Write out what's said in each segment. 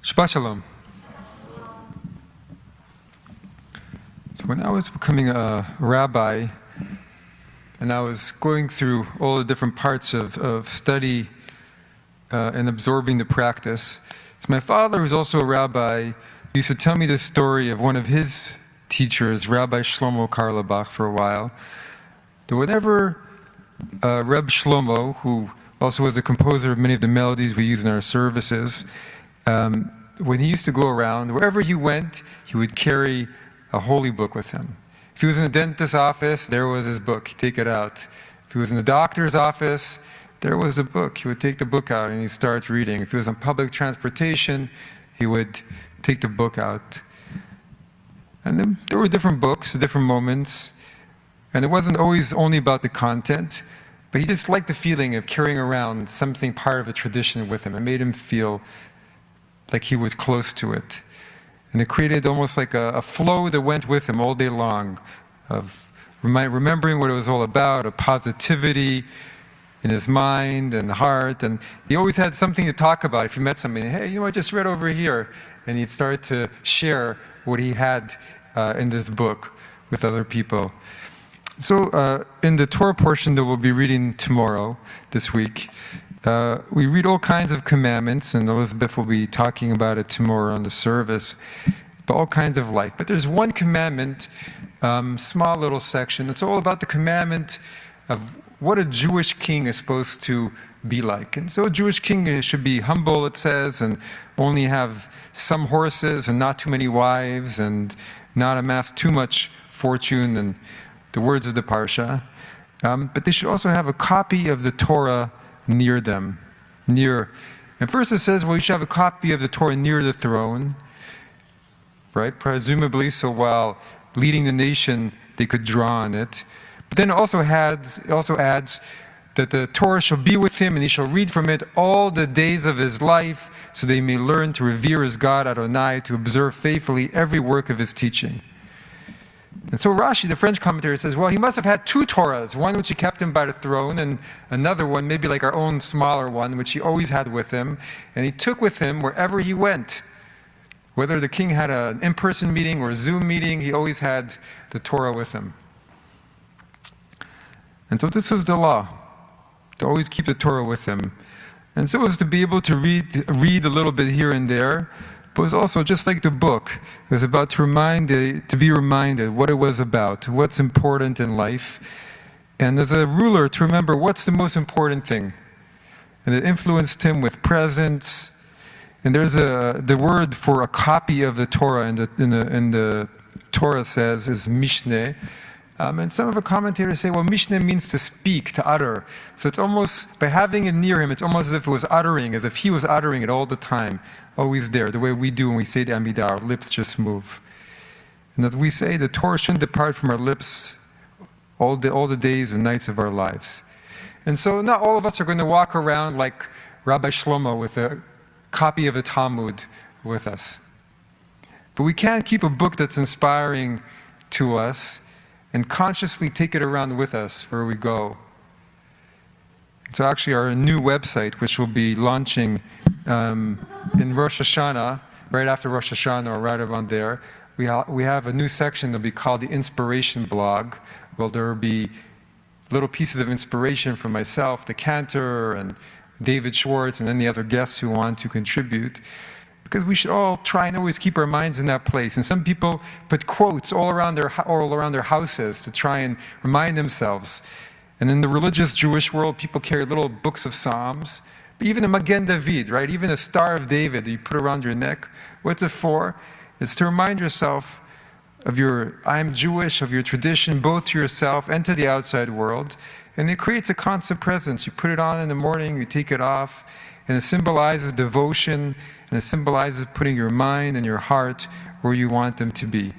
Shabbat Shalom. So when I was becoming a rabbi, and I was going through all the different parts of study and absorbing the practice, so my father, who's also a rabbi, used to tell me the story of one of his teachers, Rabbi Shlomo Carlebach, for a while, that whenever Reb Shlomo, who also was the composer of many of the melodies we use in our services, when he used to go around, wherever he went, he would carry a holy book with him. If he was in the dentist's office, there was his book, he'd take it out. If he was in the doctor's office, there was a book. He would take the book out and he'd start reading. If he was on public transportation, he would take the book out. And then there were different books, different moments, and it wasn't always only about the content, but he just liked the feeling of carrying around something part of a tradition with him. It made him feel like he was close to it. And it created almost like a flow that went with him all day long of remembering what it was all about, a positivity in his mind and heart. And he always had something to talk about. If he met somebody, hey, you know, I just read over here. And he'd start to share what he had in this book with other people. So in the Torah portion that we'll be reading tomorrow, this week, we read all kinds of commandments, and Elizabeth will be talking about it tomorrow on the service, but all kinds of life. But there's one commandment, small little section, it's all about the commandment of what a Jewish king is supposed to be like. And so a Jewish king should be humble, it says, and only have some horses and not too many wives, and not amass too much fortune, and the words of the Parsha. But they should also have a copy of the Torah near them. And first it says, well, you should have a copy of the Torah near the throne, right? Presumably, so while leading the nation, they could draw on it. But then it also adds that the Torah shall be with him, and he shall read from it all the days of his life, so they may learn to revere his God Adonai, to observe faithfully every work of his teaching. And so Rashi, the French commentator, says, well, he must have had two Torahs, one which he kept him by the throne, and another one, maybe like our own smaller one, which he always had with him, and he took with him wherever he went. Whether the king had an in-person meeting or a Zoom meeting, he always had the Torah with him. And so this was the law, to always keep the Torah with him. And so it was to be able to read a little bit here and there, but it was also just like the book. It was about to be reminded what it was about, what's important in life. And as a ruler, to remember what's the most important thing. And it influenced him with presents. And there's the word for a copy of the Torah in the Torah says is mishneh. And some of the commentators say, well, mishneh means to speak, to utter. So it's almost, by having it near him, it's almost as if it was uttering, as if he was uttering it all the time, always there, the way we do when we say the Amidah, our lips just move. And as we say, the Torah shouldn't depart from our lips all the days and nights of our lives. And so not all of us are going to walk around like Rabbi Shlomo with a copy of the Talmud with us. But we can keep a book that's inspiring to us and consciously take it around with us where we go. So actually our new website, which will be launching in Rosh Hashanah, right after Rosh Hashanah or right around there, we have a new section that will be called the Inspiration Blog. Well, there will be little pieces of inspiration from myself, the cantor, and David Schwartz, and any other guests who want to contribute. Because we should all try and always keep our minds in that place. And some people put quotes all around their houses to try and remind themselves. And in the religious Jewish world, people carry little books of Psalms. But even a Magen David, right? Even a Star of David that you put around your neck. What's it for? It's to remind yourself of your I'm Jewish, of your tradition, both to yourself and to the outside world. And it creates a constant presence. You put it on in the morning, you take it off, and it symbolizes devotion. And it symbolizes putting your mind and your heart where you want them to be.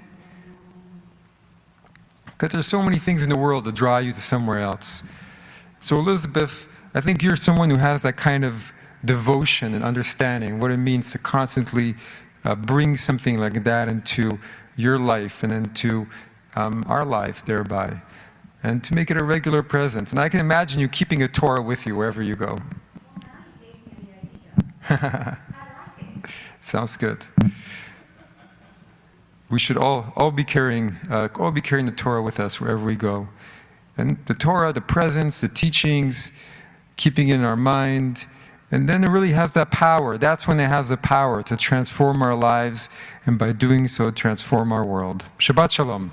Because there's so many things in the world that draw you to somewhere else. So Elizabeth, I think you're someone who has that kind of devotion and understanding what it means to constantly bring something like that into your life and into our lives thereby. And to make it a regular presence. And I can imagine you keeping a Torah with you wherever you go. Sounds good. We should all be carrying the Torah with us wherever we go. And the Torah, the presence, the teachings, keeping it in our mind, and then it really has that power. That's when it has the power to transform our lives, and by doing so, transform our world. Shabbat Shalom.